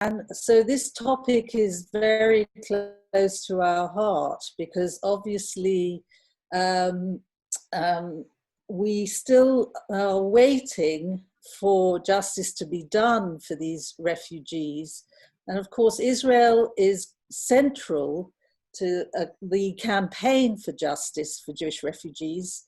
And so this topic is very close to our heart because obviously we still are waiting for justice to be done for these refugees. And of course, Israel is central to the campaign for justice for Jewish refugees,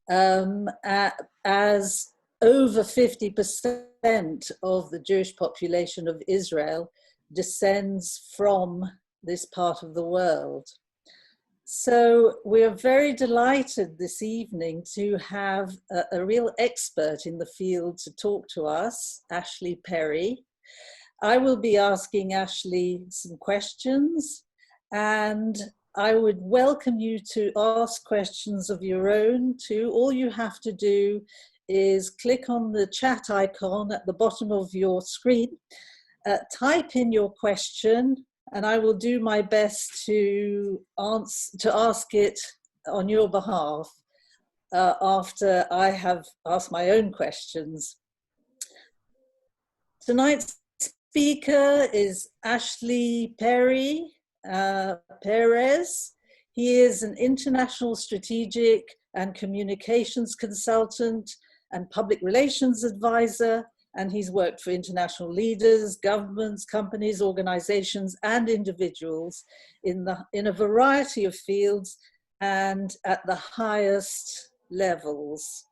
as over 50% of the Jewish population of Israel descends from this part of the world. So we are very delighted this evening to have a real expert in the field to talk to us, Ashley Perry. I will be asking Ashley some questions, and I would welcome you to ask questions of your own too. All you have to do is click on the chat icon at the bottom of your screen, type in your question, and I will do my best to ask it on your behalf after I have asked my own questions. Tonight's speaker is Ashley Perry Perez. He is an international strategic and communications consultant and public relations advisor, and he's worked for international leaders, governments, companies, organizations, and individuals in a variety of fields and at the highest levels.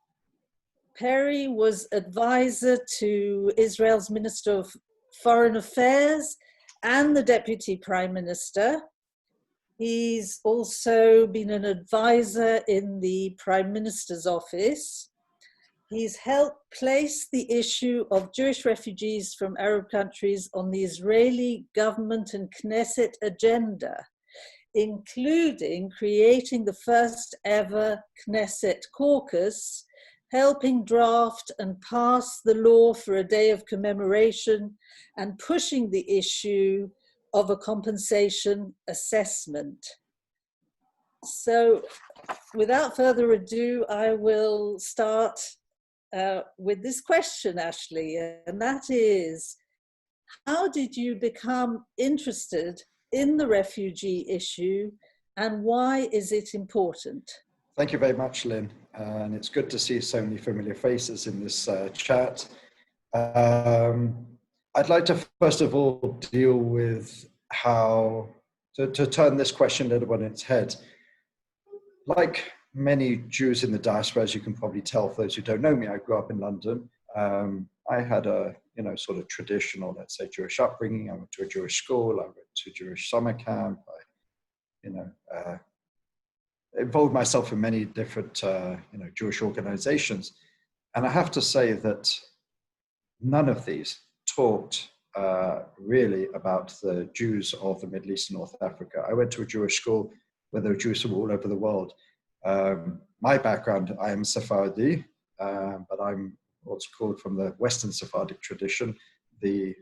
Perry was advisor to Israel's Minister of Foreign Affairs and the Deputy Prime Minister. He's also been an advisor in the Prime Minister's office. He's helped place the issue of Jewish refugees from Arab countries on the Israeli government and Knesset agenda, including creating the first ever Knesset caucus, helping draft and pass the law for a day of commemoration, and pushing the issue of a compensation assessment. So without further ado, I will start with this question, Ashley, and that is, how did you become interested in the refugee issue and why is it important? Thank you very much, Lynn. And it's good to see so many familiar faces in this chat. I'd like to first of all deal with how to turn this question a little on its head. Like many Jews in the diaspora, as you can probably tell, for those who don't know me, I grew up in London. I had a sort of traditional, let's say, Jewish upbringing. I went to a Jewish school. I went to a Jewish summer camp. I involved myself in many different Jewish organizations, and I have to say that none of these talked really about the Jews of the Middle East and North Africa. I went to a Jewish school where there were Jews from all over the world. My background, I am Sephardi, but I'm what's called from the Western Sephardic tradition, the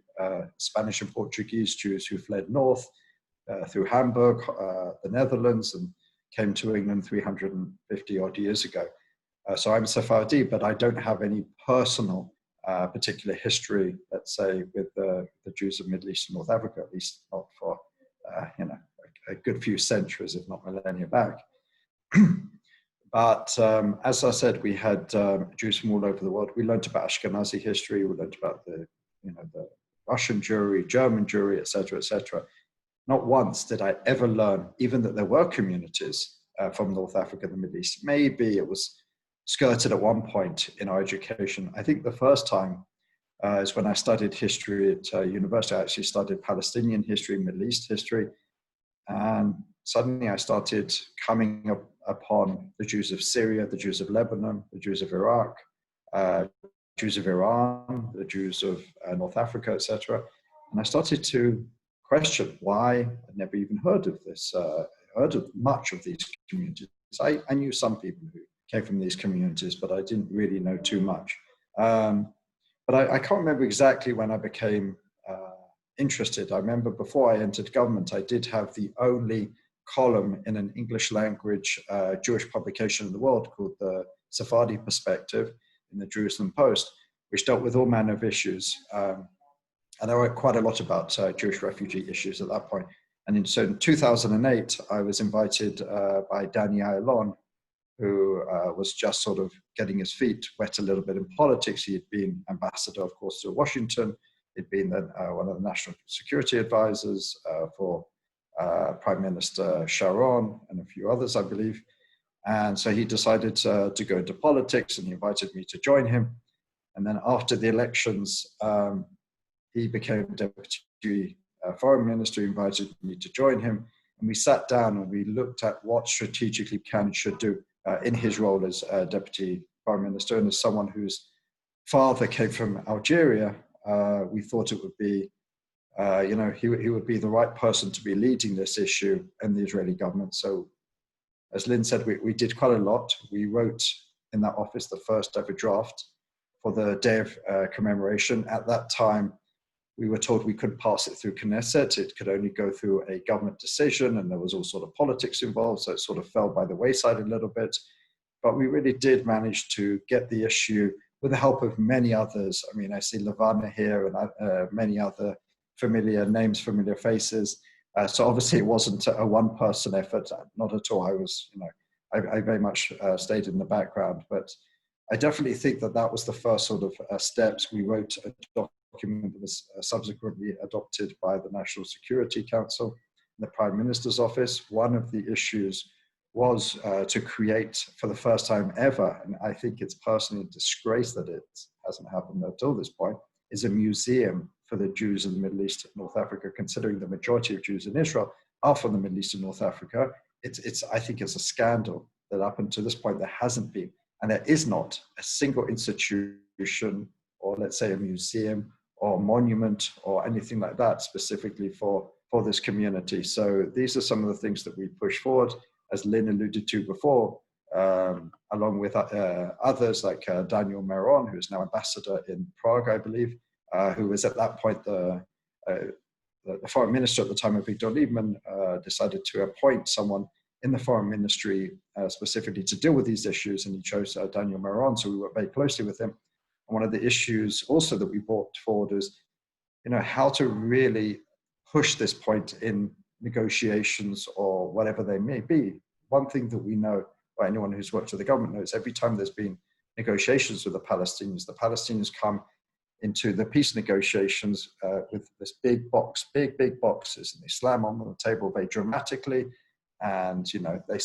Spanish and Portuguese Jews who fled north through Hamburg, the Netherlands, and came to England 350 odd years ago. So I'm Sephardi, but I don't have any personal particular history, let's say, with the Jews of Middle East and North Africa, at least not for a good few centuries, if not millennia back. But as I said, we had Jews from all over the world. We learned about Ashkenazi history. We learned about the Russian Jewry, German Jewry, etc., etc. Not once did I ever learn, even that there were communities from North Africa and the Middle East. Maybe it was skirted at one point in our education. I think the first time is when I studied history at university. I actually studied Palestinian history, Middle East history. And suddenly I started coming upon the Jews of Syria, the Jews of Lebanon, the Jews of Iraq, Jews of Iran, the Jews of North Africa, etc. And I started to question why I'd never even heard of this, heard of much of these communities. I knew some people who came from these communities, but I didn't really know too much. But I can't remember exactly when I became interested. I remember before I entered government, I did have the only column in an English language Jewish publication in the world called the Sephardi Perspective in the Jerusalem Post, which dealt with all manner of issues. And I wrote quite a lot about Jewish refugee issues at that point. And so in 2008, I was invited by Danny Ayalon, who was just sort of getting his feet wet a little bit in politics. He had been ambassador, of course, to Washington. He'd been then one of the national security advisors for Prime Minister Sharon and a few others, I believe. And so he decided to go into politics, and he invited me to join him. And then after the elections, he became deputy foreign minister, invited me to join him. And we sat down and we looked at what strategically can and should do in his role as deputy foreign minister. And as someone whose father came from Algeria, we thought it would be, he would be the right person to be leading this issue in the Israeli government. So as Lynn said, we did quite a lot. We wrote in that office the first ever draft for the day of commemoration. At that time, we were told we couldn't pass it through Knesset. It could only go through a government decision, and there was all sort of politics involved, so it sort of fell by the wayside a little bit. But we really did manage to get the issue with the help of many others. I mean, I see Levana here and many other familiar names, familiar faces. So obviously it wasn't a one-person effort, not at all. I was, I very much stayed in the background, but I definitely think that was the first sort of steps. We wrote a document that was subsequently adopted by the National Security Council and the Prime Minister's Office. One of the issues was to create, for the first time ever, and I think it's personally a disgrace that it hasn't happened until this point, is a museum for the Jews in the Middle East and North Africa, considering the majority of Jews in Israel are from the Middle East and North Africa. I think it's a scandal that up until this point there hasn't been, and there is not a single institution or let's say a museum or monument or anything like that specifically for this community. So these are some of the things that we push forward, as Lynn alluded to before, along with others like Daniel Meron, who is now ambassador in Prague, I believe, who was at that point the foreign minister at the time of Victor Liebman, decided to appoint someone in the foreign ministry specifically to deal with these issues, and he chose Daniel Meron, so we worked very closely with him. And one of the issues also that we brought forward is, how to really push this point in negotiations or whatever they may be. One thing that we know, or anyone who's worked with the government knows, every time there's been negotiations with the Palestinians come into the peace negotiations with this big boxes, and they slam on the table very dramatically. And, they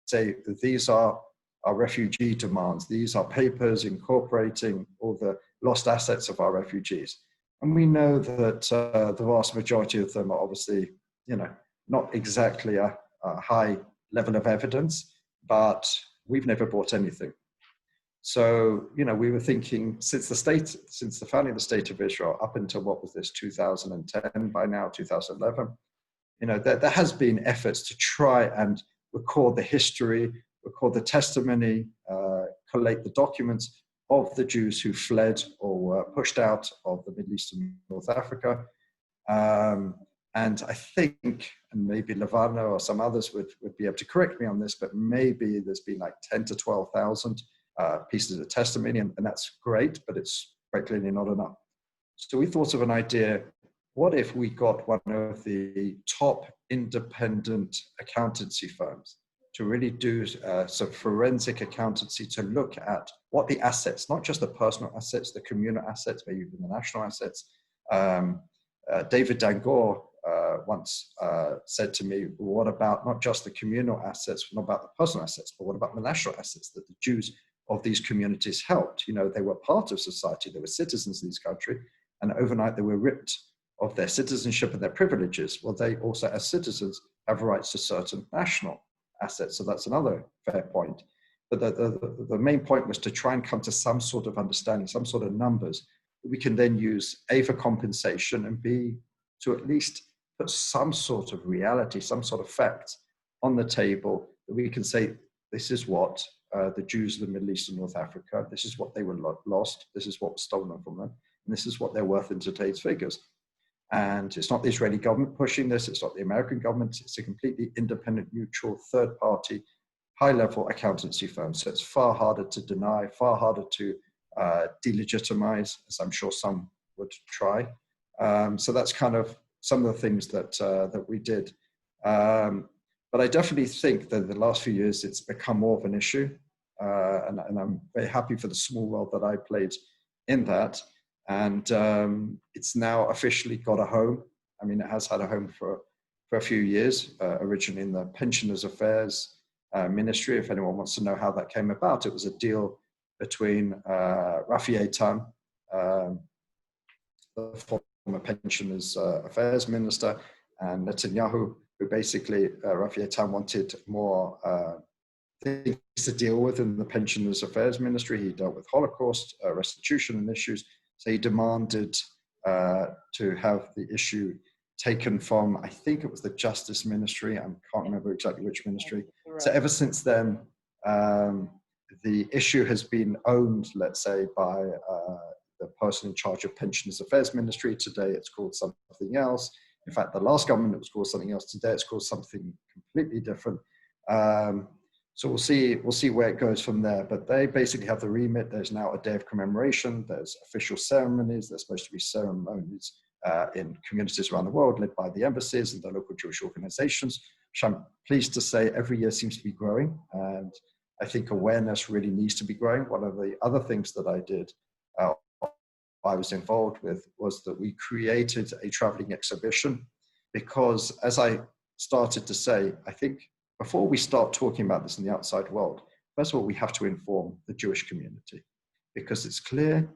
say that these are our refugee demands. These are papers incorporating all the lost assets of our refugees. And we know that the vast majority of them are obviously, not exactly a high level of evidence, but we've never bought anything. So, we were thinking since the founding of the State of Israel up until what was this, 2010, by now 2011, there has been efforts to try and record the history, record the testimony, collate the documents of the Jews who fled or were pushed out of the Middle East and North Africa. And I think, and maybe Levana or some others would be able to correct me on this, but maybe there's been like 10 to 12,000 pieces of testimony, and that's great, but it's quite clearly not enough. So we thought of an idea. What if we got one of the top independent accountancy firms to really do some forensic accountancy to look at what the assets, not just the personal assets, the communal assets, maybe even the national assets. David Dangor once said to me, what about not just the communal assets, not about the personal assets, but what about the national assets that the Jews of these communities helped? They were part of society, they were citizens of this country, and overnight they were ripped of their citizenship and their privileges. Well, they also, as citizens, have rights to certain national assets. So that's another fair point. But the main point was to try and come to some sort of understanding, some sort of numbers that we can then use, A, for compensation, and B, to at least put some sort of reality, some sort of facts on the table that we can say, this is what the Jews of the Middle East and North Africa, this is what they were lost, this is what was stolen from them, and this is what they're worth in today's figures. And it's not the Israeli government pushing this, it's not the American government, it's a completely independent, neutral, third-party, high-level accountancy firm. So it's far harder to deny, far harder to delegitimize, as I'm sure some would try. So that's kind of some of the things that that we did. But I definitely think that the last few years it's become more of an issue, and I'm very happy for the small role that I played in that. And it's now officially got a home. I mean, it has had a home for a few years, originally in the Pensioners Affairs Ministry. If anyone wants to know how that came about, it was a deal between Rafi Eitan, the former Pensioners Affairs Minister, and Netanyahu, who basically, Rafi Eitan wanted more things to deal with in the Pensioners Affairs Ministry. He dealt with Holocaust, restitution and issues. So he demanded to have the issue taken from, I think it was the Justice Ministry. I can't remember exactly which ministry. Right. So ever since then, the issue has been owned, let's say, by the person in charge of Pensioners Affairs Ministry. Today it's called something else. In fact, the last government it was called something else. Today it's called something completely different. So we'll see where it goes from there. But they basically have the remit. There's now a day of commemoration. There's official ceremonies. There's supposed to be ceremonies in communities around the world, led by the embassies and the local Jewish organizations, which I'm pleased to say every year seems to be growing. And I think awareness really needs to be growing. One of the other things that I did, I was involved with, was that we created a traveling exhibition, because as I started to say, I think before we start talking about this in the outside world, first of all, we have to inform the Jewish community, because it's clear,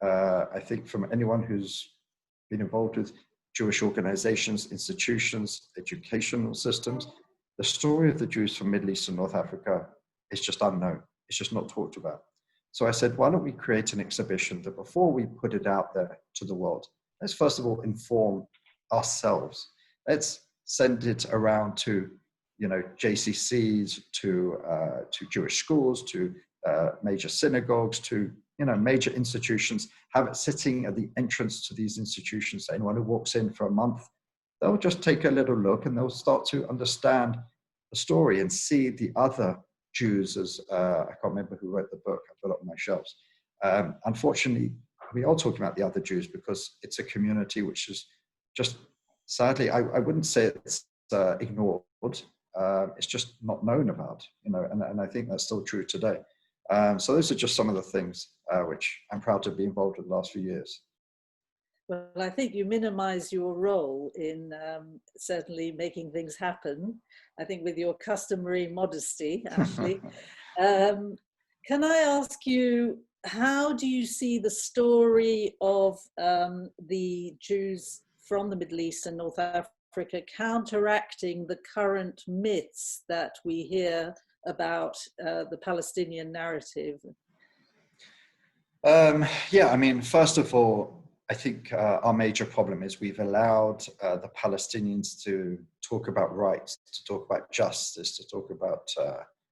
I think, from anyone who's been involved with Jewish organizations, institutions, educational systems, the story of the Jews from Middle East and North Africa is just unknown. It's just not talked about. So I said, why don't we create an exhibition that before we put it out there to the world, let's first of all inform ourselves. Let's send it around to, JCCs, to Jewish schools, to major synagogues, to major institutions. Have it sitting at the entrance to these institutions. So anyone who walks in for a month, they'll just take a little look and they'll start to understand the story and see the other Jews, as I can't remember who wrote the book. I've got it on my shelves. Unfortunately, we are talking about the other Jews because it's a community which is just, sadly, I wouldn't say it's ignored. It's just not known about, and I think that's still true today. So those are just some of the things which I'm proud to be involved with the last few years. Well, I think you minimize your role in certainly making things happen. I think with your customary modesty, Ashley. Can I ask you, how do you see the story of the Jews from the Middle East and North Africa counteracting the current myths that we hear about the Palestinian narrative? Yeah, I mean, first of all, I think our major problem is we've allowed the Palestinians to talk about rights, to talk about justice, to talk about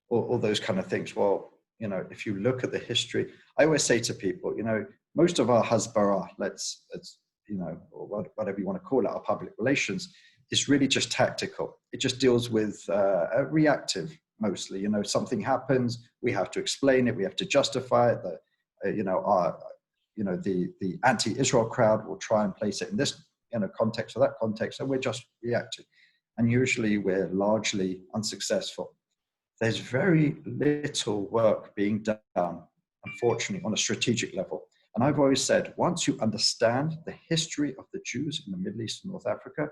all those kind of things. Well, if you look at the history, I always say to people, most of our hasbara, let's or whatever you want to call it, our public relations, is really just tactical. It just deals with reactive mostly. Something happens, we have to explain it, we have to justify it. The anti-Israel crowd will try and place it in this context or that context, and we're just reacting. And usually we're largely unsuccessful. There's very little work being done, unfortunately, on a strategic level. And I've always said, once you understand the history of the Jews in the Middle East and North Africa,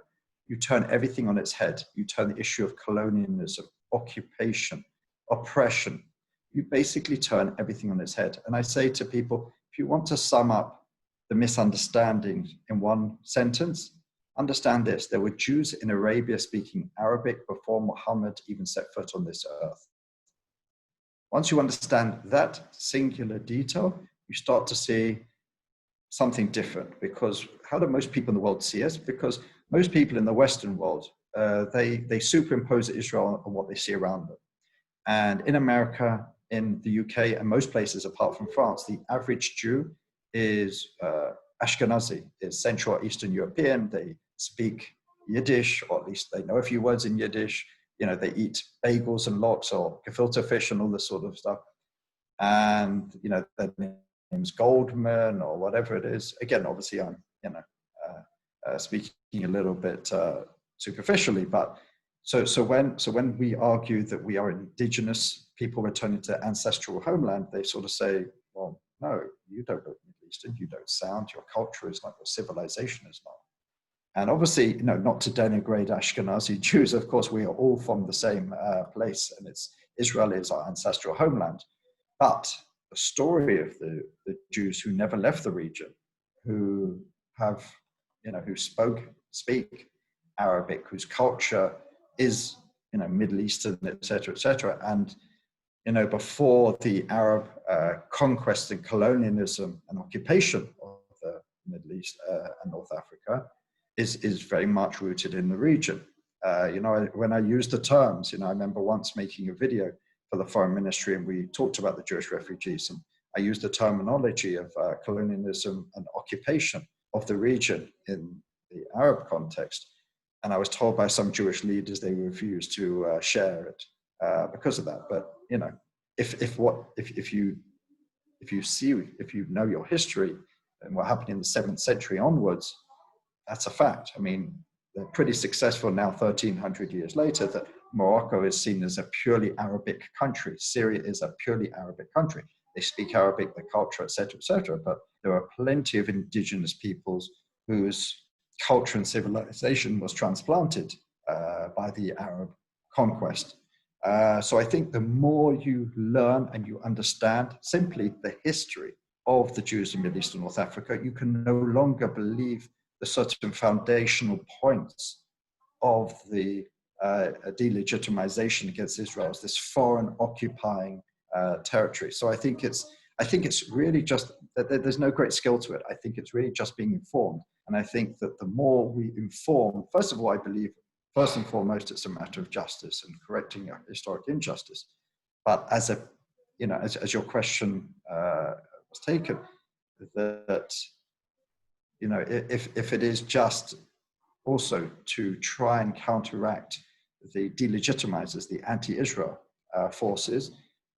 you turn everything on its head. You turn the issue of colonialism, occupation, oppression. You basically turn everything on its head. And I say to people, if you want to sum up the misunderstandings in one sentence, understand this: there were Jews in Arabia speaking Arabic before Muhammad even set foot on this earth. Once you understand that singular detail, you start to see something different. Because how do most people in the world see us? Because most people in the Western world, they superimpose Israel on what they see around them. And in America, in the UK, and most places apart from France, the average Jew is Ashkenazi, is Central or Eastern European. They speak Yiddish, or at least they know a few words in Yiddish. They eat bagels and lox or gefilte fish and all this sort of stuff. And, their name's Goldman or whatever it is. Again, obviously I'm, speaking a little bit superficially, but so when we argue that we are indigenous people returning to their ancestral homeland, they sort of say, well, no, you don't look Middle Eastern, you don't sound, your culture is not, your civilization is not. And obviously, not to denigrate Ashkenazi Jews, of course, we are all from the same place, and Israel is our ancestral homeland. But the story of the Jews who never left the region, who have, who speak Arabic, whose culture is, Middle Eastern, et cetera. And, before the Arab conquest and colonialism and occupation of the Middle East and North Africa, is very much rooted in the region. When I use the terms, I remember once making a video for the Foreign Ministry, and we talked about the Jewish refugees, and I used the terminology of colonialism and occupation of the region in the Arab context. And I was told by some Jewish leaders they refused to share it because of that. But if you know your history and what happened in the 7th century onwards, that's a fact. I mean, they're pretty successful now, 1,300 years later, that Morocco is seen as a purely Arabic country. Syria is a purely Arabic country. They speak Arabic, their culture, et cetera, but there are plenty of indigenous peoples whose culture and civilization was transplanted by the Arab conquest. So I think the more you learn and you understand simply the history of the Jews in Middle East and North Africa, you can no longer believe the certain foundational points of the delegitimization against Israel as this foreign occupying territory. So I think it's really just that there's no great skill to it. I think it's really just being informed. And I think that the more we inform, first of all, I believe first and foremost, it's a matter of justice and correcting historic injustice. But as your question was taken, that if it is just also to try and counteract the delegitimizers, the anti-Israel forces,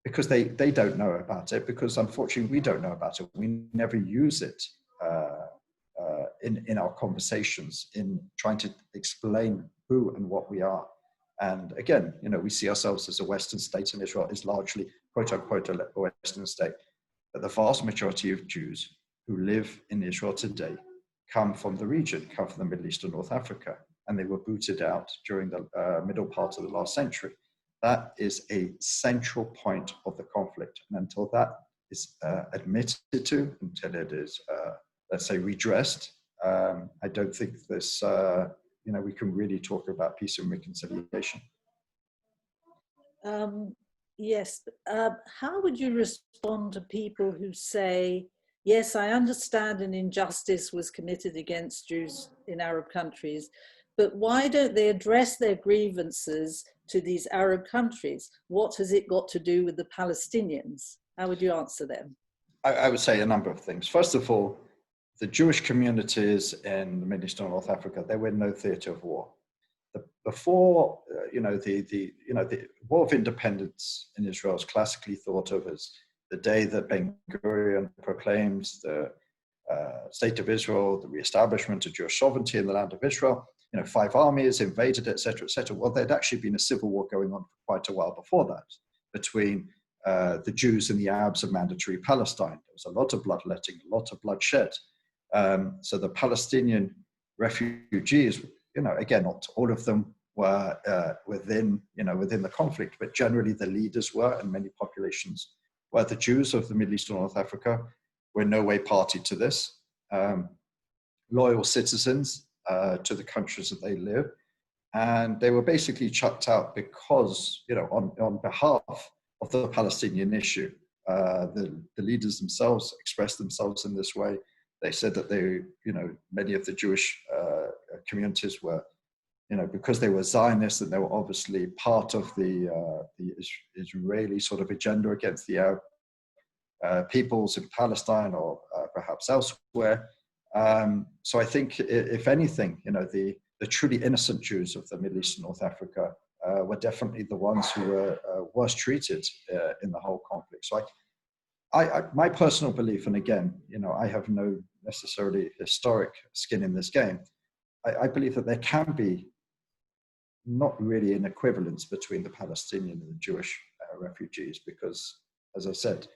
because they don't know about it, because unfortunately we don't know about it. We never use it in our conversations in trying to explain who and what we are. And again, we see ourselves as a Western state, and Israel is largely, quote unquote, a Western state. But the vast majority of Jews who live in Israel today come from the region, come from the Middle East and North Africa, and they were booted out during the middle part of the last century. That is a central point of the conflict. And until that is admitted to, until it is, let's say, redressed, I don't think this, we can really talk about peace and reconciliation. Yes. How would you respond to people who say, yes, I understand an injustice was committed against Jews in Arab countries, but why don't they address their grievances to these Arab countries? What has it got to do with the Palestinians? How would you answer them? I would say a number of things. First of all, the Jewish communities in the Middle East and North Africa, they were no theater of war. Before, the War of Independence in Israel is classically thought of as the day that Ben-Gurion proclaims the state of Israel, the reestablishment of Jewish sovereignty in the land of Israel. 5 armies invaded, et cetera, et cetera. Well, there'd actually been a civil war going on for quite a while before that between the Jews and the Arabs of Mandatory Palestine. There was a lot of bloodletting, a lot of bloodshed. So the Palestinian refugees, again, not all of them were within the conflict, but generally the leaders were, and many populations were. The Jews of the Middle East and North Africa were in no way party to this. Loyal citizens to the countries that they live, and they were basically chucked out because, on behalf of the Palestinian issue, the leaders themselves expressed themselves in this way. They said that many of the Jewish communities were, because they were Zionists, and they were obviously part of the Israeli sort of agenda against the Arab peoples in Palestine or perhaps elsewhere. So I think, if anything, the truly innocent Jews of the Middle East and North Africa were definitely the ones who were worst treated in the whole conflict. So my personal belief, and again, I have no necessarily historic skin in this game, I believe that there can be not really an equivalence between the Palestinian and the Jewish refugees, because, as I said,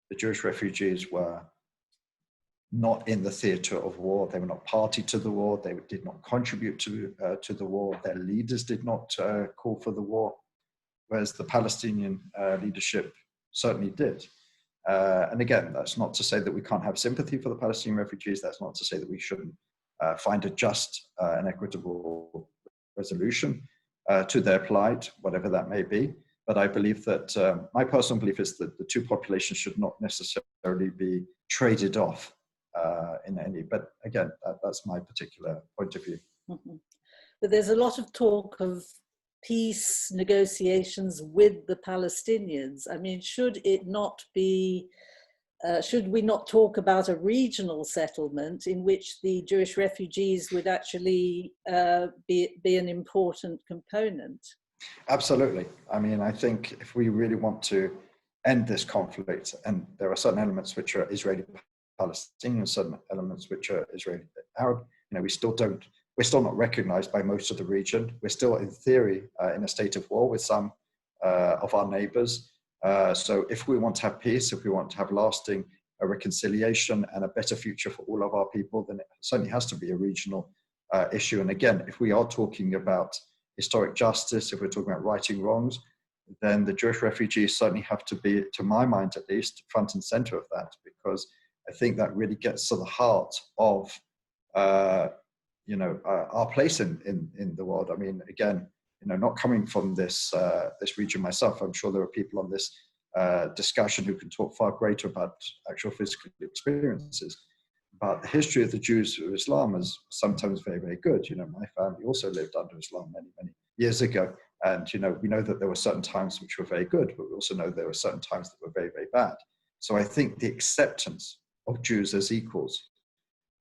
the Jewish refugees were not in the theatre of war. They were not party to the war. They did not contribute to the war. Their leaders did not call for the war, whereas the Palestinian leadership certainly did. And again, that's not to say that we can't have sympathy for the Palestinian refugees. That's not to say that we shouldn't find a just and equitable resolution to their plight, whatever that may be. But I believe that my personal belief is that the two populations should not necessarily be traded off in any. But again, that's my particular point of view. Mm-hmm. But there's a lot of talk of peace negotiations with the Palestinians. I mean, should it not be, should we not talk about a regional settlement in which the Jewish refugees would actually be an important component? Absolutely. I mean, I think if we really want to end this conflict, and there are certain elements which are Israeli-Palestinian, certain elements which are Israeli-Arab, you know, we're still not recognized by most of the region. We're still, in theory, in a state of war with some of our neighbors. So if we want to have peace, if we want to have lasting reconciliation and a better future for all of our people, then it certainly has to be a regional issue. And again, if we are talking about historic justice, if we're talking about righting wrongs, then the Jewish refugees certainly have to be, to my mind at least, front and center of that, because I think that really gets to the heart of our place in the world. I mean, again, you know, not coming from this region myself, I'm sure there are people on this discussion who can talk far greater about actual physical experiences. But the history of the Jews of Islam is sometimes very, very good. You know, my family also lived under Islam many, many years ago. And, you know, we know that there were certain times which were very good, but we also know there were certain times that were very, very bad. So I think the acceptance of Jews as equals,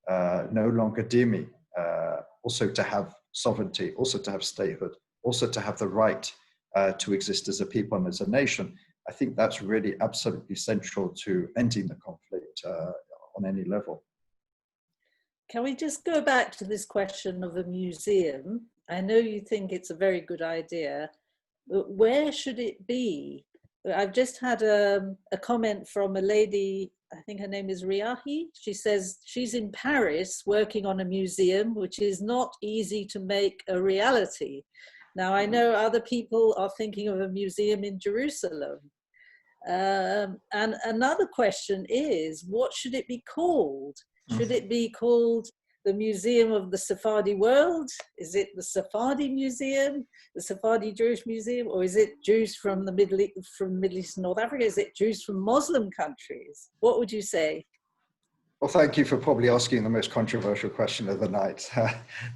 no longer dhimmi, also to have sovereignty, also to have statehood, also to have the right to exist as a people and as a nation, I think that's really absolutely central to ending the conflict on any level. Can we just go back to this question of a museum? I know you think it's a very good idea, but where should it be? I've just had a comment from a lady, I think her name is Riahi. She says she's in Paris working on a museum, which is not easy to make a reality. Now, I know other people are thinking of a museum in Jerusalem. And another question is, what should it be called? Should it be called the Museum of the Sephardi World? Is it the Sephardi Museum, the Sephardi Jewish Museum, or is it Jews from the Middle East and North Africa? Is it Jews from Muslim countries? What would you say? Well, thank you for probably asking the most controversial question of the night.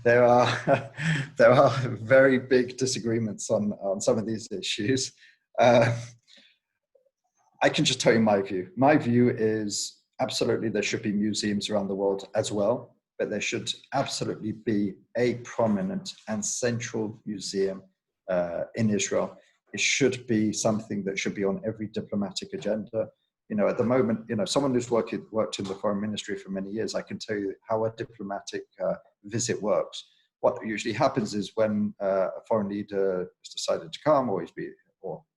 There are very big disagreements on some of these issues. I can just tell you my view. My view is absolutely there should be museums around the world as well, but there should absolutely be a prominent and central museum in Israel. It should be something that should be on every diplomatic agenda. You know, at the moment, you know, someone who's worked in the foreign ministry for many years, I can tell you how a diplomatic visit works. What usually happens is when a foreign leader has decided to come, or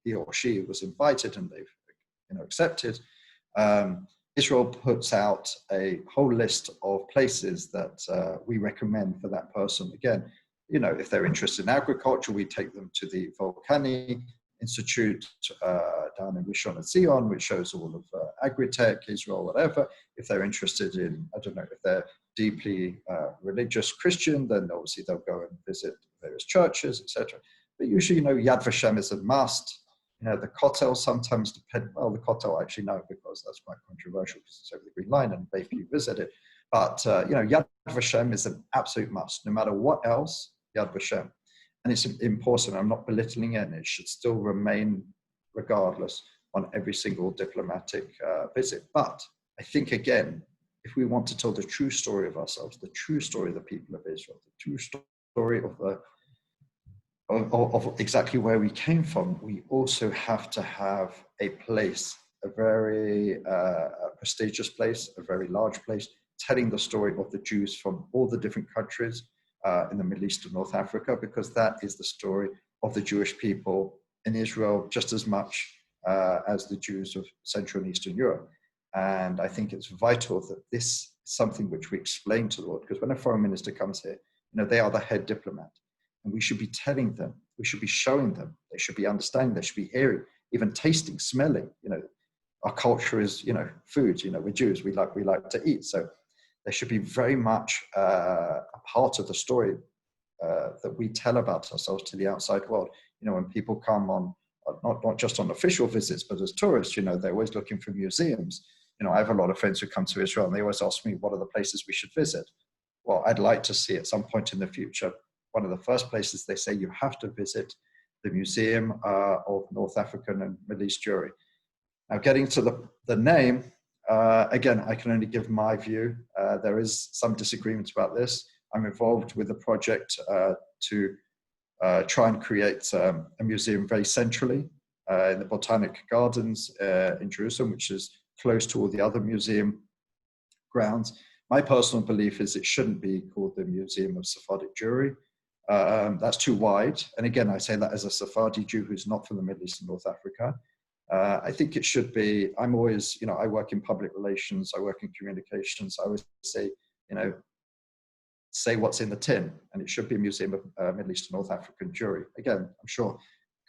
he or she was invited and they've accepted, Israel puts out a whole list of places that we recommend for that person. Again, you know, if they're interested in agriculture, we take them to the Volcani Institute down in Rishon LeZion, which shows all of agri-tech, Israel, whatever. If they're interested in, I don't know, if they're deeply religious Christian, then obviously they'll go and visit various churches, etc. But usually, you know, Yad Vashem is a must. You know, the Kotel sometimes depend, well, the Kotel actually no, because that's quite controversial because it's over the Green Line and maybe you visit it. But, you know, Yad Vashem is an absolute must. No matter what else, Yad Vashem. And it's important, I'm not belittling it, and it should still remain regardless on every single diplomatic visit. But I think, again, if we want to tell the true story of ourselves, the true story of the people of Israel, the true story of exactly where we came from, we also have to have a place, a very prestigious place, a very large place, telling the story of the Jews from all the different countries, in the Middle East and North Africa, because that is the story of the Jewish people in Israel just as much as the Jews of Central and Eastern Europe. And I think it's vital that this is something which we explain to the world, because when a foreign minister comes here, they are the head diplomat. And we should be telling them, we should be showing them, they should be understanding, they should be hearing, even tasting, smelling. Our culture is, food, we're Jews, we like to eat. So they should be very much a part of the story that we tell about ourselves to the outside world. When people come on, not just on official visits, but as tourists, they're always looking for museums. I have a lot of friends who come to Israel and they always ask me, what are the places we should visit? Well, I'd like to see at some point in the future, one of the first places they say you have to visit, the Museum of North African and Middle East Jewry. Now, getting to the name, again, I can only give my view. There is some disagreement about this. I'm involved with a project to try and create a museum very centrally in the Botanic Gardens in Jerusalem, which is close to all the other museum grounds. My personal belief is it shouldn't be called the Museum of Sephardic Jewry. That's too wide. And again, I say that as a Sephardi Jew who's not from the Middle East and North Africa. I think it should be, I'm always, I work in public relations, I work in communications. I always say, say what's in the tin, and it should be a Museum of Middle East and North African Jewry. Again, I'm sure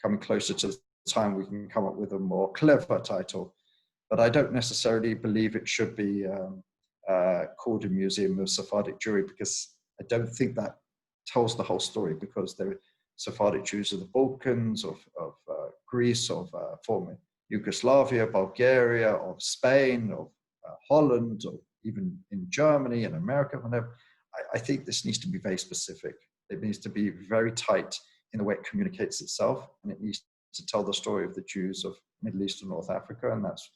coming closer to the time we can come up with a more clever title, but I don't necessarily believe it should be called a Museum of Sephardic Jewry, because I don't think that tells the whole story, because there are Sephardic Jews of the Balkans, of Greece, of former Yugoslavia, Bulgaria, of Spain, of Holland, or even in Germany and America, whenever. I think this needs to be very specific. It needs to be very tight in the way it communicates itself, and it needs to tell the story of the Jews of Middle East and North Africa, and that's,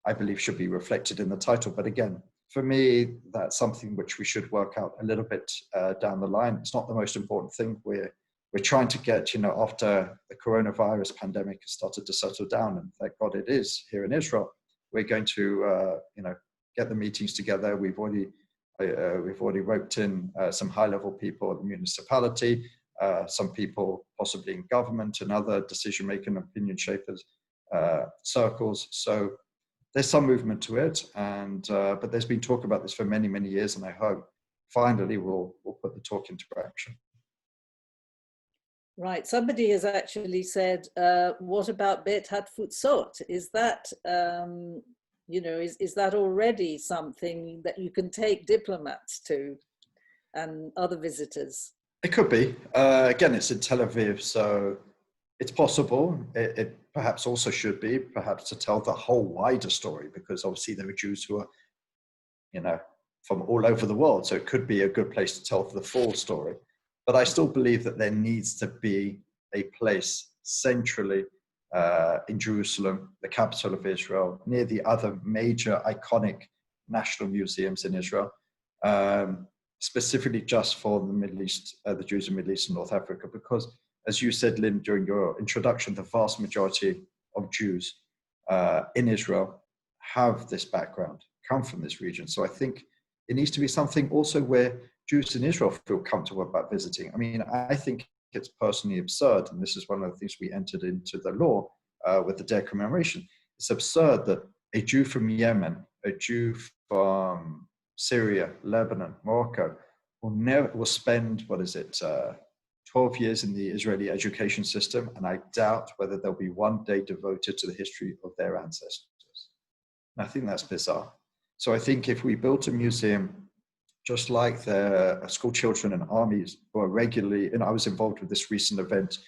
I believe, should be reflected in the title. But again, for me, that's something which we should work out a little bit down the line. It's not the most important thing. We're trying to get, after the coronavirus pandemic has started to settle down, and thank God it is here in Israel, we're going to, get the meetings together. We've already roped in some high-level people at the municipality, some people possibly in government and other decision-making, opinion shapers circles. So there's some movement to it, and but there's been talk about this for many, many years, and I hope finally we'll put the talk into action. Right. Somebody has actually said, what about Bet Hatfutzot? Is that, is that already something that you can take diplomats to and other visitors? It could be. Again, it's in Tel Aviv, so it's possible. It perhaps also should be, perhaps to tell the whole wider story, because obviously there are Jews who are, from all over the world. So it could be a good place to tell the full story. But I still believe that there needs to be a place centrally in Jerusalem, the capital of Israel, near the other major iconic national museums in Israel, specifically just for the Middle East, the Jews in Middle East and North Africa, because as you said, Lynn, during your introduction, the vast majority of Jews in Israel have this background, come from this region. So I think it needs to be something also where Jews in Israel feel comfortable about visiting. I mean, I think it's personally absurd, and this is one of the things we entered into the law with the Day of Commemoration. It's absurd that a Jew from Yemen, a Jew from Syria, Lebanon, Morocco will spend, 12 years in the Israeli education system, and I doubt whether there'll be one day devoted to the history of their ancestors. And I think that's bizarre. So I think if we built a museum, just like the school children and armies who are regularly, and I was involved with this recent event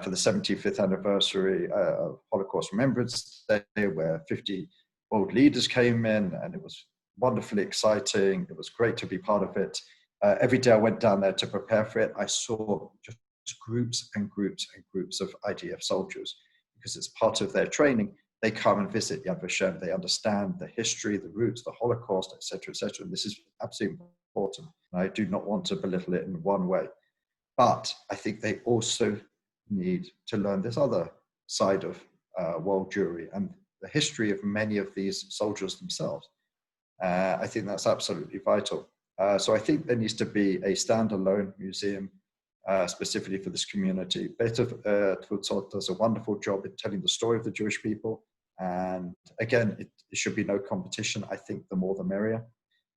for the 75th anniversary of Holocaust Remembrance Day, where 50 world leaders came in, and it was wonderfully exciting. It was great to be part of it. Every day I went down there to prepare for it, I saw just groups and groups and groups of IDF soldiers, because it's part of their training. They come and visit Yad Vashem. They understand the history, the roots, the Holocaust, etc., etc. And this is absolutely important. And I do not want to belittle it in one way. But I think they also need to learn this other side of world Jewry and the history of many of these soldiers themselves. I think that's absolutely vital. So I think there needs to be a standalone museum specifically for this community. Better Tfutzot does a wonderful job in telling the story of the Jewish people. And again, it should be no competition. I think the more the merrier.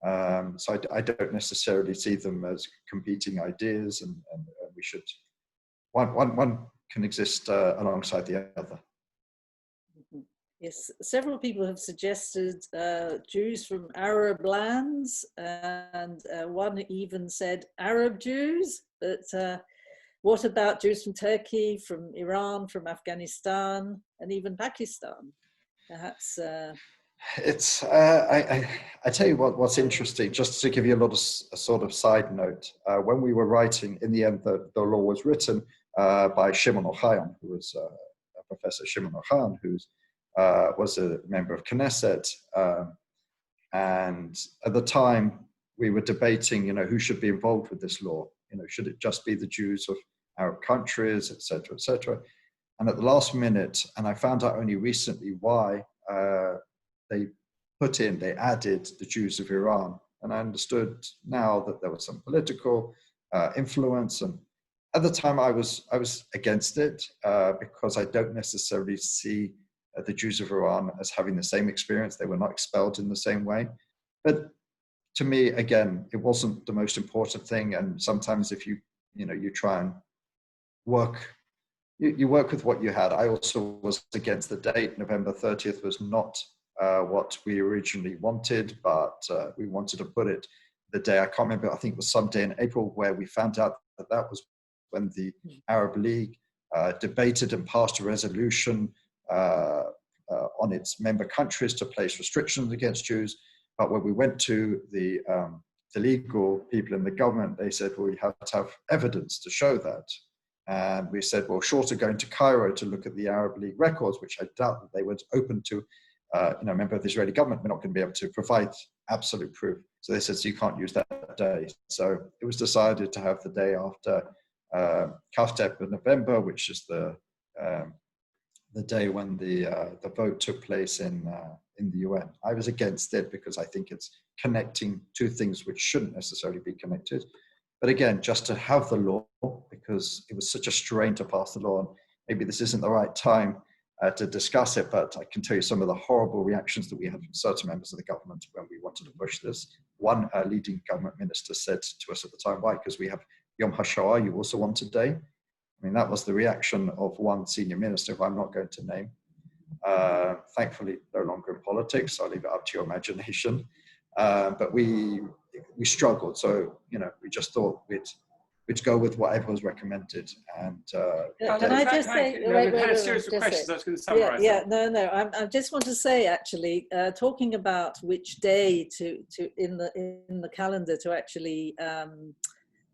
So I don't necessarily see them as competing ideas, and we should, one can exist alongside the other. Yes, several people have suggested Jews from Arab lands, and one even said Arab Jews, but what about Jews from Turkey, from Iran, from Afghanistan, and even Pakistan? Perhaps. It's I tell you what's interesting, just to give you a sort of side note. When we were writing, in the end, the law was written by Shimon Ochayon, who was Professor Shimon Ochayon, who was a member of Knesset, and at the time we were debating, who should be involved with this law. Should it just be the Jews of Arab countries, etc., etc. And at the last minute, and I found out only recently why. They added the Jews of Iran. And I understood now that there was some political influence. And at the time I was against it because I don't necessarily see the Jews of Iran as having the same experience. They were not expelled in the same way. But to me, again, it wasn't the most important thing. And sometimes if you try and work, you work with what you had. I also was against the date. November 30th was not what we originally wanted, but we wanted to put it the day, I can't remember, I think it was some day in April, where we found out that was when the Arab League debated and passed a resolution on its member countries to place restrictions against Jews. But when we went to the legal people in the government, they said, well, we have to have evidence to show that. And we said, well, short of going to Cairo to look at the Arab League records, which I doubt that they were open to, a member of the Israeli government, we're not going to be able to provide absolute proof. So they said, so you can't use that day. So it was decided to have the day after Kaftep in November, which is the day when the vote took place in the UN. I was against it because I think it's connecting two things which shouldn't necessarily be connected. But again, just to have the law, because it was such a strain to pass the law, and maybe this isn't the right time to discuss it, but I can tell you some of the horrible reactions that we had from certain members of the government when we wanted to push this. One leading government minister said to us at the time, why? Because we have Yom HaShoah, you also want a day? I mean, that was the reaction of one senior minister, who I'm not going to name. Thankfully, no longer in politics, so I'll leave it up to your imagination. But we struggled, so we just thought we'd go with whatever was recommended. And can I just say, I had a series of questions. I was going to summarize. I just want to say, actually, talking about which day to in the calendar to actually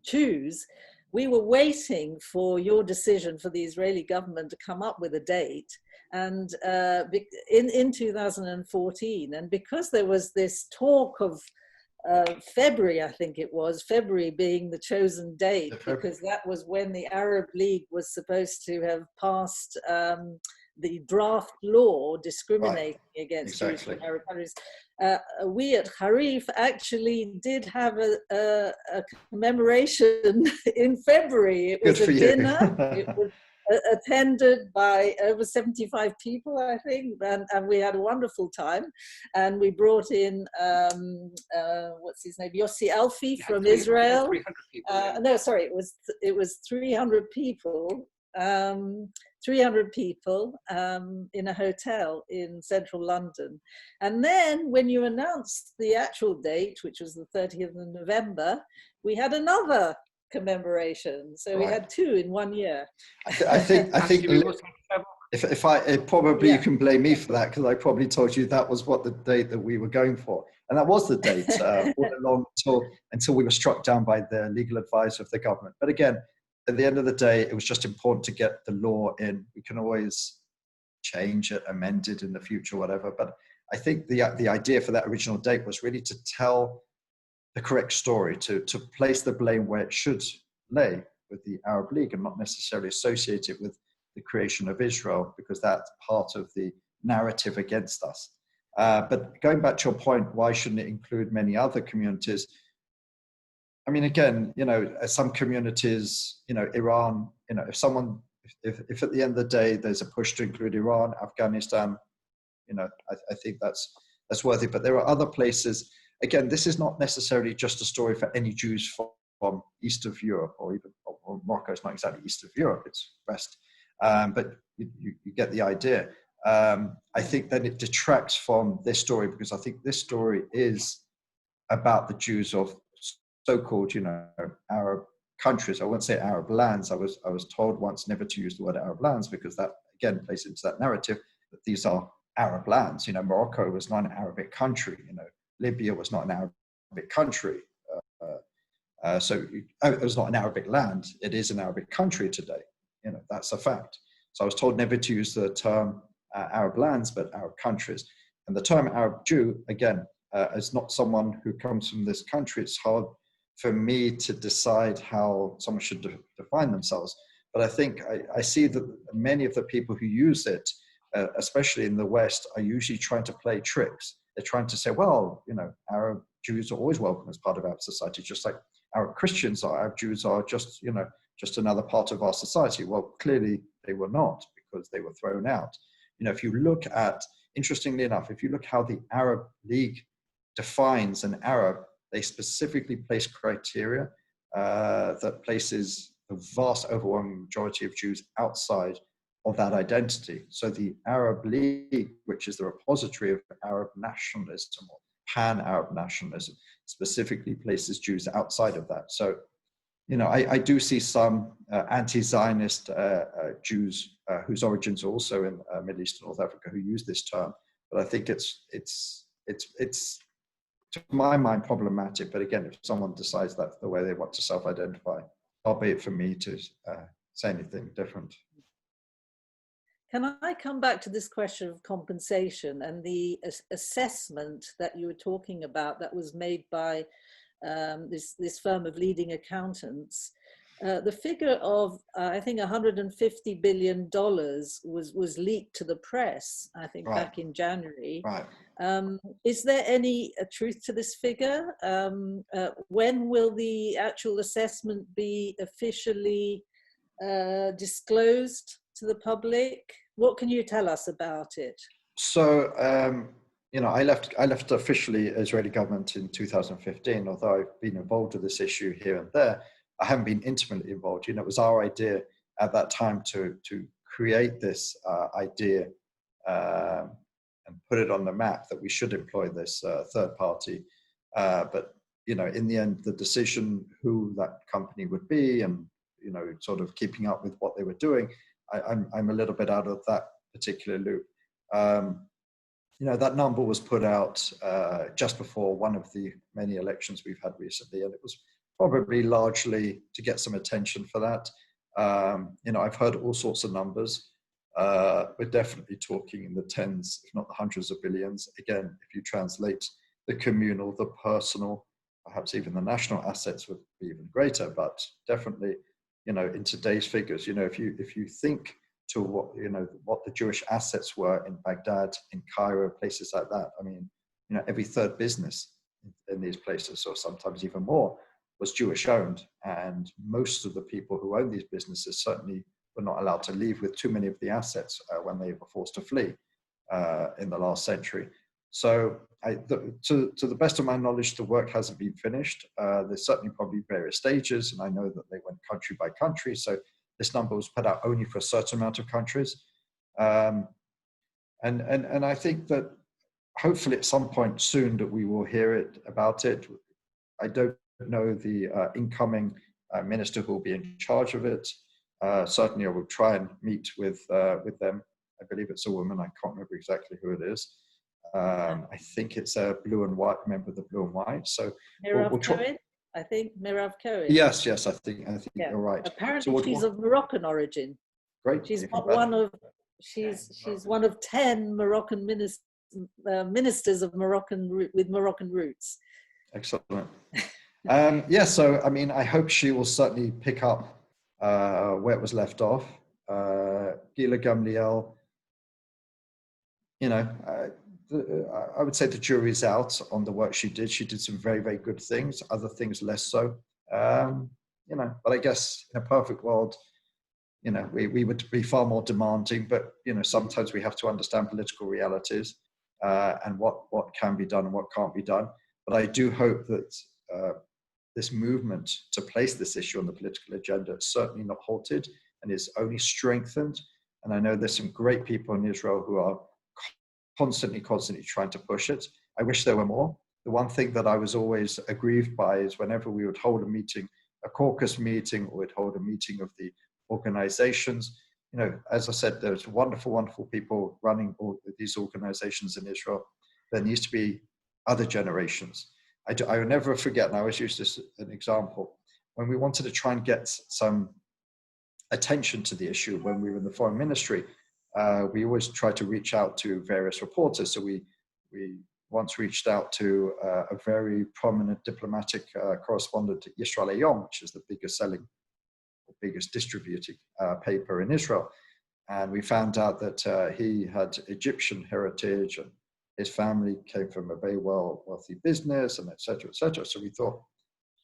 choose. We were waiting for your decision, for the Israeli government to come up with a date, and in 2014, and because there was this talk of February, I think it was, February being the chosen date, because that was when the Arab League was supposed to have passed the draft law discriminating against Jews from Arab countries. We at Harif actually did have a commemoration in February. It was a dinner. It was attended by over 75 people, I think, and we had a wonderful time. And we brought in, what's his name, Yossi Alfi from Israel. 300 people. No, sorry, it was 300 people. 300 people in a hotel in central London. And then when you announced the actual date, which was the 30th of November, we had another commemoration. So we had two in 1 year. I think you can blame me for that, because I probably told you that was what the date that we were going for. And that was the date all along until we were struck down by the legal advisor of the government. But again, at the end of the day, it was just important to get the law in. We can always change it, amend it in the future, whatever. But I think the idea for that original date was really to tell the correct story, to place the blame where it should lay, with the Arab League, and not necessarily associate it with the creation of Israel, because that's part of the narrative against us. But going back to your point, why shouldn't it include many other communities? I mean, again, some communities, Iran, if at the end of the day there's a push to include Iran, Afghanistan, I think that's worthy. But there are other places. Again, this is not necessarily just a story for any Jews from east of Europe, or even Morocco is not exactly east of Europe; it's west. But you get the idea. I think that it detracts from this story, because I think this story is about the Jews of so-called, Arab countries. I won't say Arab lands. I was told once never to use the word Arab lands, because that again plays into that narrative that these are Arab lands. Morocco was not an Arabic country. Libya was not an Arabic country. So it was not an Arabic land. It is an Arabic country today. That's a fact. So I was told never to use the term Arab lands, but Arab countries. And the term Arab Jew, again, as not someone who comes from this country, it's hard for me to decide how someone should define themselves. But I think I see that many of the people who use it, especially in the West, are usually trying to play tricks. They're trying to say, well, Arab Jews are always welcome as part of our society, just like Arab Christians are. Arab Jews are just another part of our society. Well, clearly they were not, because they were thrown out. If you look at, interestingly enough, if you look how the Arab League defines an Arab, they specifically place criteria that places the vast overwhelming majority of Jews outside of that identity. So the Arab League, which is the repository of Arab nationalism or pan-Arab nationalism, specifically places Jews outside of that. So, I do see some anti-Zionist Jews whose origins are also in Middle East and North Africa who use this term, but I think it's to my mind problematic. But again, if someone decides that's the way they want to self-identify, far be it for me to say anything different. Can I come back to this question of compensation and the assessment that you were talking about that was made by this firm of leading accountants? The figure of, I think, $150 billion was leaked to the press, I think, Right. back in January. Right. Is there any truth to this figure? When will the actual assessment be officially disclosed to the public? What can you tell us about it? So, I left officially Israeli government in 2015, although I've been involved with this issue here and there. I haven't been intimately involved. It was our idea at that time to create this idea and put it on the map that we should employ this third party. But, in the end, the decision who that company would be and, sort of keeping up with what they were doing, I'm a little bit out of that particular loop. That number was put out just before one of the many elections we've had recently, and it was probably largely to get some attention for that. I've heard all sorts of numbers. We're definitely talking in the tens, if not the hundreds of billions. Again, if you translate the communal, the personal, perhaps even the national assets would be even greater, but definitely, in today's figures, if you think to what the Jewish assets were in Baghdad, in Cairo, places like that. I mean, every third business in these places, or sometimes even more, was Jewish owned. And most of the people who own these businesses certainly were not allowed to leave with too many of the assets when they were forced to flee in the last century. So to the best of my knowledge, the work hasn't been finished. There's certainly probably various stages, and I know that they went country by country. So this number was put out only for a certain amount of countries. And I think that hopefully at some point soon that we will hear about it. I don't know the incoming minister who will be in charge of it. Certainly I will try and meet with them. I believe it's a woman. I can't remember exactly who it is. I think it's a blue and white member of the blue and white. So we'll try. I think Mirav Cohen. Yes, I think yeah. You're right. Apparently, she's of Moroccan origin. Great. She's one of 10 Moroccan ministers of with Moroccan roots. Excellent. So I mean, I hope she will certainly pick up where it was left off. Gila Gamliel, I would say the jury's out on the work she did. She did some very, very good things, other things less so. You know, but I guess in a perfect world, you know, we would be far more demanding, but, you know, sometimes we have to understand political realities and what can be done and what can't be done. But I do hope that this movement to place this issue on the political agenda is certainly not halted and is only strengthened. And I know there's some great people in Israel who are constantly trying to push it. I wish there were more. The one thing that I was always aggrieved by is whenever we would hold a meeting, a caucus meeting, or we'd hold a meeting of the organizations, you know, as I said, there's wonderful people running all these organizations in Israel. There needs to be other generations. I will never forget, and I always use this as an example, when we wanted to try and get some attention to the issue when we were in the foreign ministry, we always try to reach out to various reporters. So we once reached out to a very prominent diplomatic correspondent at Yisrael Hayom, which is the biggest distributing paper in Israel. And we found out that he had Egyptian heritage and his family came from a very wealthy business and et cetera, et cetera. So we thought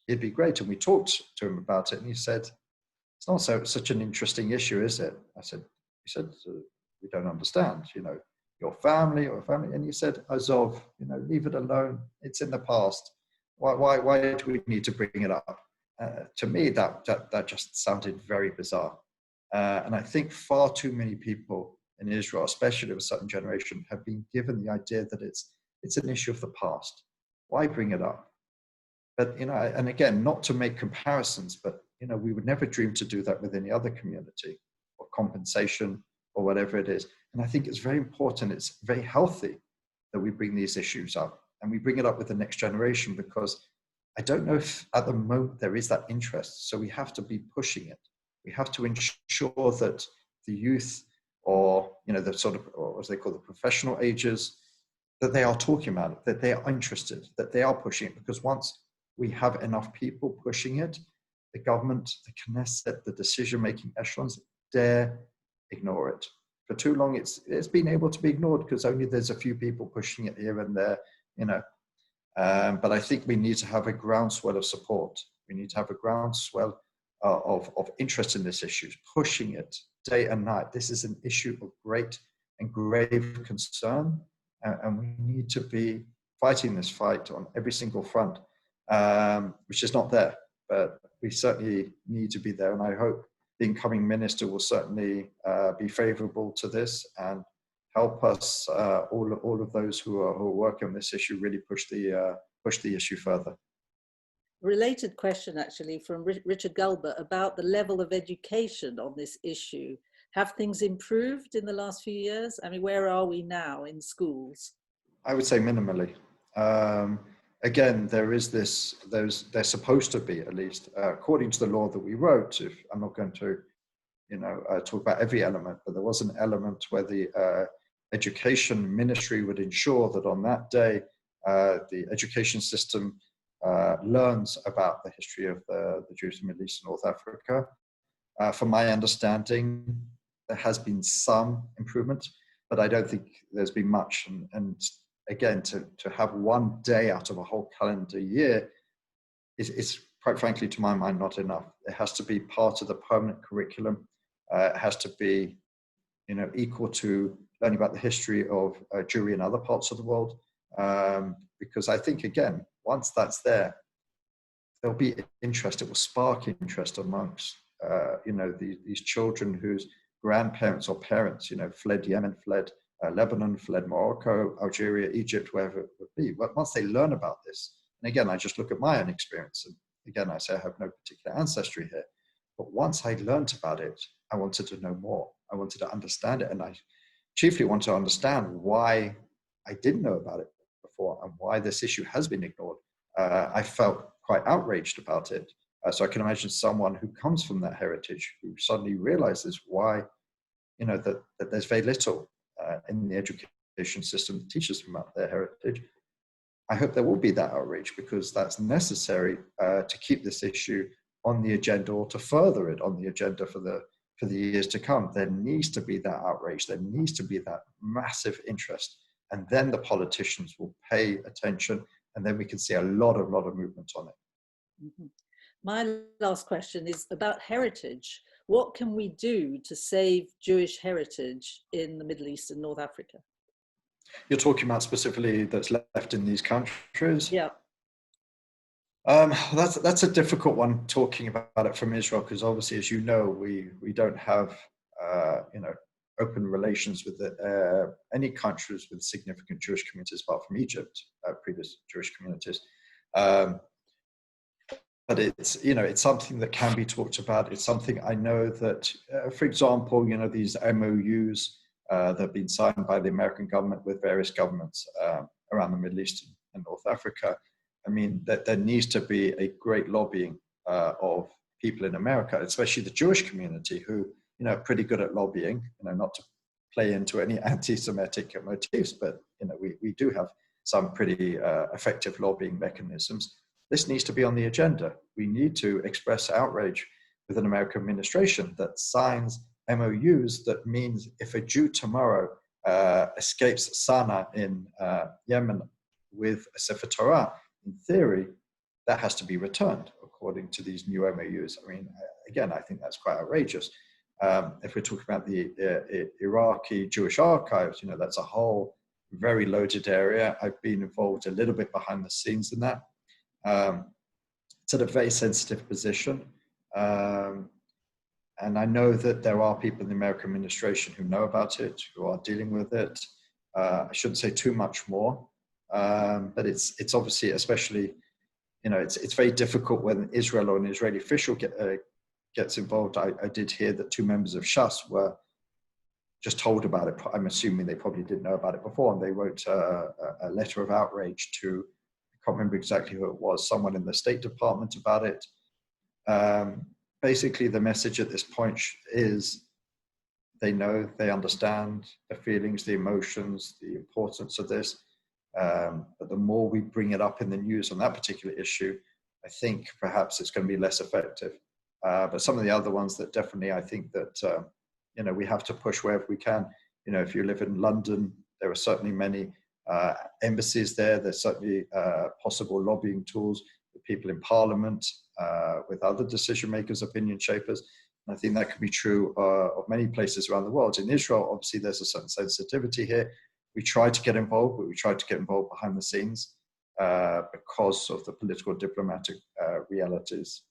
it'd be great. And we talked to him about it. And he said, it's not such an interesting issue, is it? He said, we don't understand, you know, your family or family. And he said, Azov, you know, leave it alone. It's in the past. Why do we need to bring it up? To me, that just sounded very bizarre. And I think far too many people in Israel, especially of a certain generation, have been given the idea that it's an issue of the past. Why bring it up? But, you know, and again, not to make comparisons, but, you know, we would never dream to do that with any other community or compensation or whatever it is. And I think it's very important, it's very healthy that we bring these issues up and we bring it up with the next generation, because I don't know if at the moment there is that interest. So we have to be pushing it. We have to ensure that the youth, or, you know, the sort of, or as they call the professional ages, that they are talking about it, that they are interested, that they are pushing it. Because once we have enough people pushing it, the government, the Knesset, the decision-making echelons dare ignore it. For too long, it's been able to be ignored because only there's a few people pushing it here and there, you know. But I think we need to have a groundswell of support. We need to have a groundswell of interest in this issue, pushing it day and night. This is an issue of great and grave concern, and we need to be fighting this fight on every single front, which is not there, but we certainly need to be there. And I hope the incoming minister will certainly be favorable to this and help us, all of those who are working on this issue, really push the issue further. Related question actually from Richard Gulber about the level of education on this issue. Have things improved in the last few years? I mean, where are we now in schools? I would say minimally. Again, there is this, there's supposed to be, at least according to the law that we wrote, if I'm not going to, you know, talk about every element, but there was an element where the education ministry would ensure that on that day, the education system learns about the history of the Jews in Middle East and North Africa. From my understanding, there has been some improvement, but I don't think there's been much. And again, to have one day out of a whole calendar year is quite frankly, to my mind, not enough. It has to be part of the permanent curriculum. It has to be, you know, equal to learning about the history of Jewry in other parts of the world. Because I think, again, once that's there, there'll be interest. It will spark interest amongst, you know, these children whose grandparents or parents, you know, fled Yemen, fled Lebanon, fled Morocco, Algeria, Egypt, wherever it would be. But once they learn about this, and again, I just look at my own experience, and again, I say I have no particular ancestry here. But once I learned about it, I wanted to know more. I wanted to understand it. And I chiefly want to understand why I didn't know about it before and why this issue has been ignored. I felt quite outraged about it. So I can imagine someone who comes from that heritage who suddenly realizes why, you know, that there's very little in the education system that teaches them about their heritage. I hope there will be that outrage, because that's necessary to keep this issue on the agenda, or to further it on the agenda for the years to come. There needs to be that outrage. There needs to be that massive interest, and then the politicians will pay attention, and then we can see a lot of movement on it. Mm-hmm. My last question is about heritage. What can we do to save Jewish heritage in the Middle East and North Africa? You're talking about specifically that's left in these countries? Yeah. That's a difficult one, talking about it from Israel, because obviously, as you know, we don't have open relations with any countries with significant Jewish communities apart from Egypt, previous Jewish communities. But it's something that can be talked about. It's something I know that, for example, these MOUs that have been signed by the American government with various governments around the Middle East and North Africa. I mean, that there needs to be a great lobbying of people in America, especially the Jewish community, who are pretty good at lobbying. Not to play into any anti-Semitic motifs, but we do have some pretty effective lobbying mechanisms. This needs to be on the agenda. We need to express outrage with an American administration that signs MOUs that means if a Jew tomorrow escapes Sana'a in Yemen with a Sefer Torah, in theory, that has to be returned according to these new MOUs. I mean, again, I think that's quite outrageous. If we're talking about the Iraqi Jewish archives, that's a whole very loaded area. I've been involved a little bit behind the scenes in that. It's at a very sensitive position. And I know that there are people in the American administration who know about it, who are dealing with it. I shouldn't say too much more, but it's obviously, especially, it's very difficult when Israel or an Israeli official gets involved. I did hear that 2 members of Shas were just told about it. I'm assuming they probably didn't know about it before, and they wrote a letter of outrage to, I can't remember exactly who it was, someone in the State Department about it. Basically, the message at this point is they know, they understand the feelings, the emotions, the importance of this. But the more we bring it up in the news on that particular issue, I think perhaps it's going to be less effective. But some of the other ones that definitely, I think that, we have to push wherever we can. If you live in London, there are certainly many embassies there. There's certainly possible lobbying tools with people in Parliament, with other decision makers, opinion shapers. And I think that could be true of many places around the world. In Israel, obviously, there's a certain sensitivity here. We try to get involved, but we try to get involved behind the scenes because of the political diplomatic realities.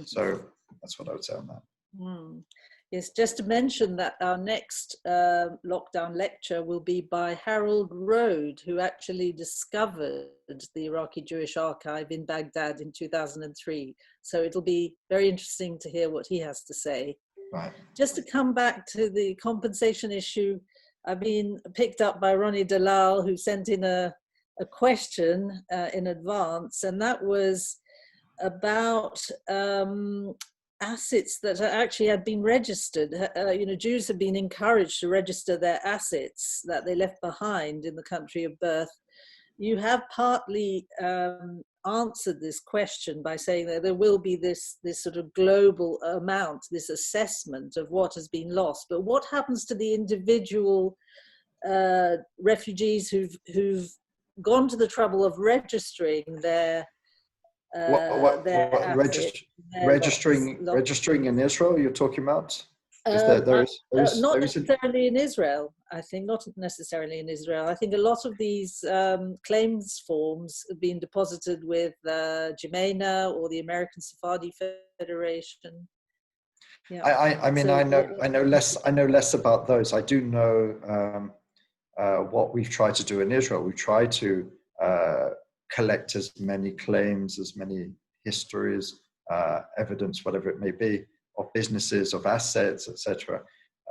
So that's what I would say on that. Mm. Yes, just to mention that our next lockdown lecture will be by Harold Rode, who actually discovered the Iraqi Jewish archive in Baghdad in 2003. So it'll be very interesting to hear what he has to say. Right. Just to come back to the compensation issue, I've been picked up by Ronnie Dalal, who sent in a question in advance, and that was about assets that actually had been registered. Jews have been encouraged to register their assets that they left behind in the country of birth. You have partly answered this question by saying that there will be this sort of global amount, this assessment of what has been lost. But what happens to the individual refugees who've gone to the trouble of registering their registering in Israel, you're talking about? Not necessarily in Israel. I think not necessarily in Israel. I think a lot of these claims forms have been deposited with Jemena or the American Sephardi Federation. Yeah. I mean, so I know less about those. I do know what we've tried to do in Israel. We try to collect as many claims, as many histories, evidence, whatever it may be, of businesses, of assets, etc.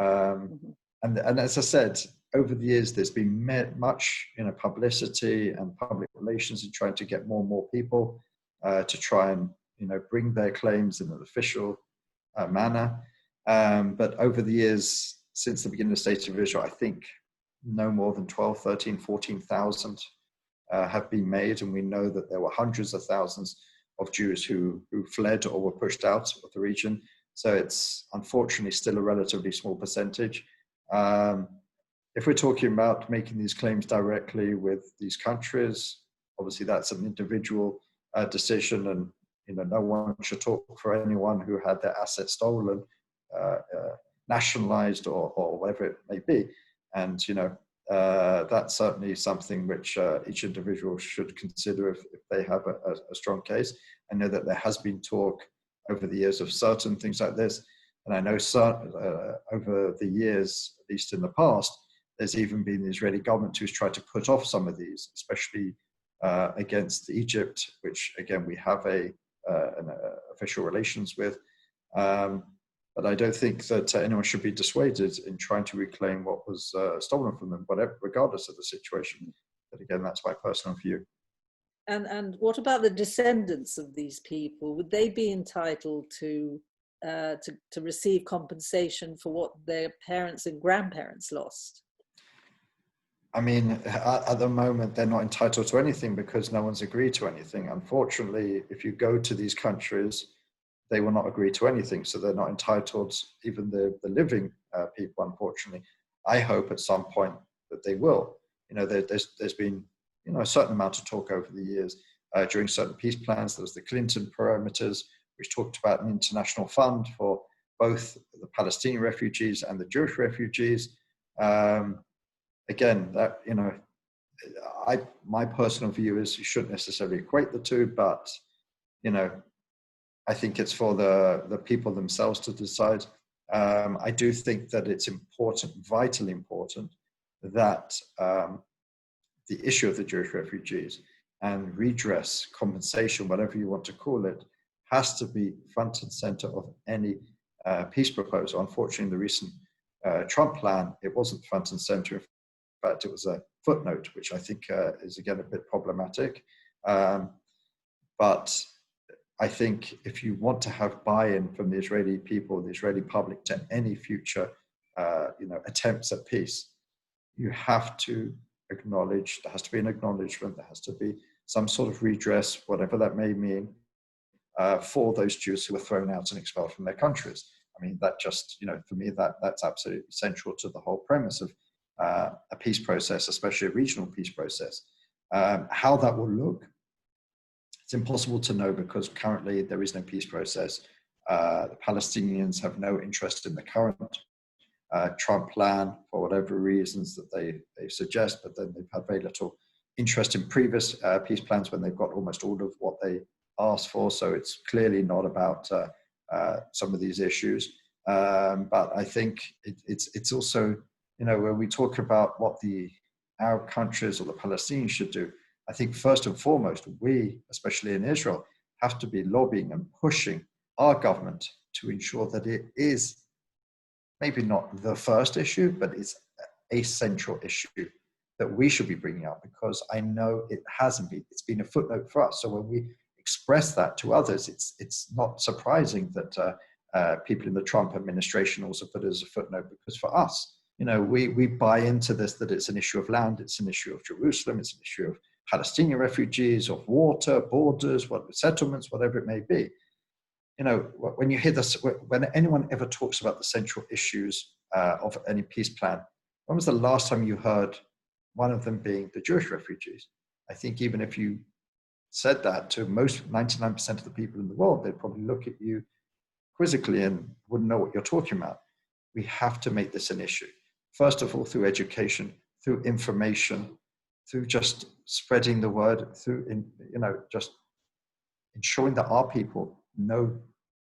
And as I said, over the years, there's been much publicity and public relations in trying to get more and more people to try and bring their claims in an official manner. But over the years, since the beginning of the State of Israel, I think no more than 12, 13, 14,000 have been made. And we know that there were hundreds of thousands of Jews who fled or were pushed out of the region. So it's unfortunately still a relatively small percentage. If we're talking about making these claims directly with these countries, obviously that's an individual decision, and no one should talk for anyone who had their assets stolen, nationalized, or whatever it may be. And, that's certainly something which each individual should consider if they have a strong case. I know that there has been talk over the years of certain things like this. And I know over the years, at least in the past, there's even been the Israeli government who's tried to put off some of these, especially against Egypt, which again, we have an official relations with. But I don't think that anyone should be dissuaded in trying to reclaim what was stolen from them, whatever, regardless of the situation. But again, that's my personal view. And what about the descendants of these people? Would they be entitled to receive compensation for what their parents and grandparents lost? I mean, at the moment, they're not entitled to anything because no one's agreed to anything. Unfortunately, if you go to these countries, they will not agree to anything. So they're not entitled, even the living people, unfortunately. I hope at some point that they will. There's been, a certain amount of talk over the years during certain peace plans. There was the Clinton parameters, which talked about an international fund for both the Palestinian refugees and the Jewish refugees. Again, that, my personal view is you shouldn't necessarily equate the two, but, I think it's for the people themselves to decide. I do think that it's important, vitally important, that the issue of the Jewish refugees and redress, compensation, whatever you want to call it, has to be front and center of any peace proposal. Unfortunately, in the recent Trump plan, it wasn't front and center. In fact, it was a footnote, which I think is, again, a bit problematic. But I think if you want to have buy-in from the Israeli people, the Israeli public, to any future, attempts at peace, you have to acknowledge, there has to be an acknowledgement, there has to be some sort of redress, whatever that may mean, for those Jews who were thrown out and expelled from their countries. I mean, that just, for me, that's absolutely central to the whole premise of a peace process, especially a regional peace process. How that will look, it's impossible to know because currently there is no peace process. The Palestinians have no interest in the current Trump plan for whatever reasons that they suggest, but then they've had very little interest in previous peace plans when they've got almost all of what they asked for. So it's clearly not about some of these issues. But I think it's also, when we talk about what the Arab countries or the Palestinians should do, I think first and foremost, we, especially in Israel, have to be lobbying and pushing our government to ensure that it is maybe not the first issue, but it's a central issue that we should be bringing up, because I know it hasn't been. It's been a footnote for us. So when we express that to others, it's not surprising that people in the Trump administration also put it as a footnote, because for us, we buy into this, that it's an issue of land, it's an issue of Jerusalem, it's an issue of Palestinian refugees, of water, borders, settlements, whatever it may be. When you hear this, when anyone ever talks about the central issues of any peace plan, when was the last time you heard one of them being the Jewish refugees? I think even if you said that to most 99% of the people in the world, they'd probably look at you quizzically and wouldn't know what you're talking about. We have to make this an issue. First of all, through education, through information, through just spreading the word, through just ensuring that our people know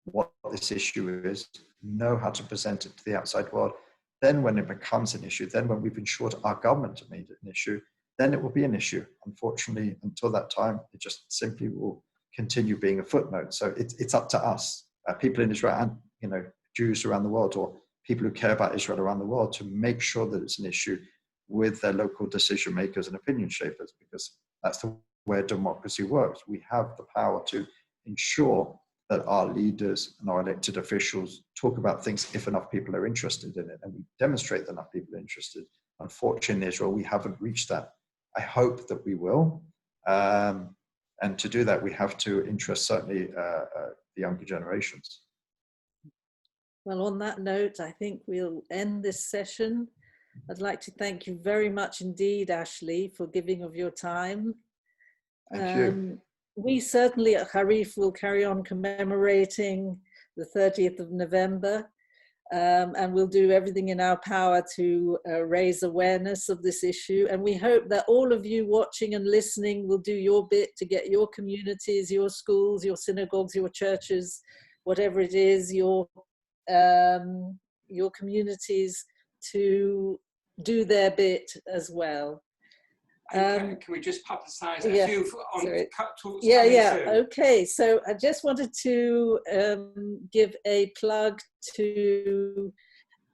what this issue is, know how to present it to the outside world. Then when it becomes an issue, then when we've ensured our government have made it an issue, then it will be an issue. Unfortunately, until that time, it just simply will continue being a footnote. So it's up to us, people in Israel and Jews around the world, or people who care about Israel around the world, to make sure that it's an issue with their local decision makers and opinion shapers, because that's the way democracy works. We have the power to ensure that our leaders and our elected officials talk about things if enough people are interested in it, and we demonstrate that enough people are interested. Unfortunately, in Israel, we haven't reached that. I hope that we will. And to do that, we have to interest certainly the younger generations. Well, on that note, I think we'll end this session. I'd like to thank you very much indeed, Ashley, for giving of your time. Thank you. we certainly at Harif will carry on commemorating the 30th of November. And we'll do everything in our power to raise awareness of this issue. And we hope that all of you watching and listening will do your bit to get your communities, your schools, your synagogues, your churches, whatever it is, your communities to do their bit as well. Can we just publicise a few on talks? Okay, so I just wanted to give a plug to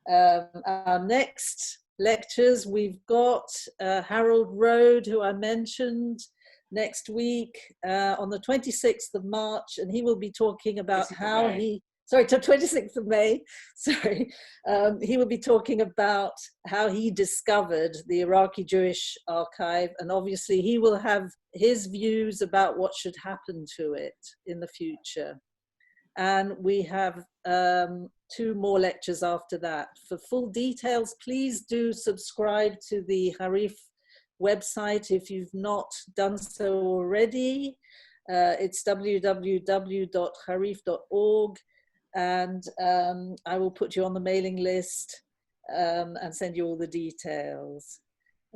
our next lectures. We've got Harold Road, who I mentioned, next week on the 26th of March, and he will be talking about how he... Sorry, 26th of May, sorry. He will be talking about how he discovered the Iraqi Jewish archive, and obviously he will have his views about what should happen to it in the future. And we have 2 more lectures after that. For full details, please do subscribe to the Harif website if you've not done so already. It's www.harif.org. And I will put you on the mailing list and send you all the details.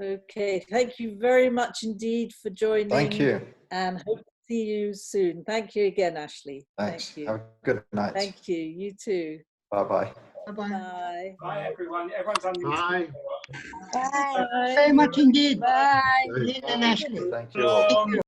Okay, thank you very much indeed for joining. Thank you. And hope to see you soon. Thank you again, Ashley. Thanks. Thank you. Have a good night. Thank you. You too. Bye-bye. Bye-bye. Bye. Bye, everyone. Everyone's unmuted. Bye. Bye. Bye. Very much indeed. Bye. Lynn and Ashley. Thank you all. Thank you.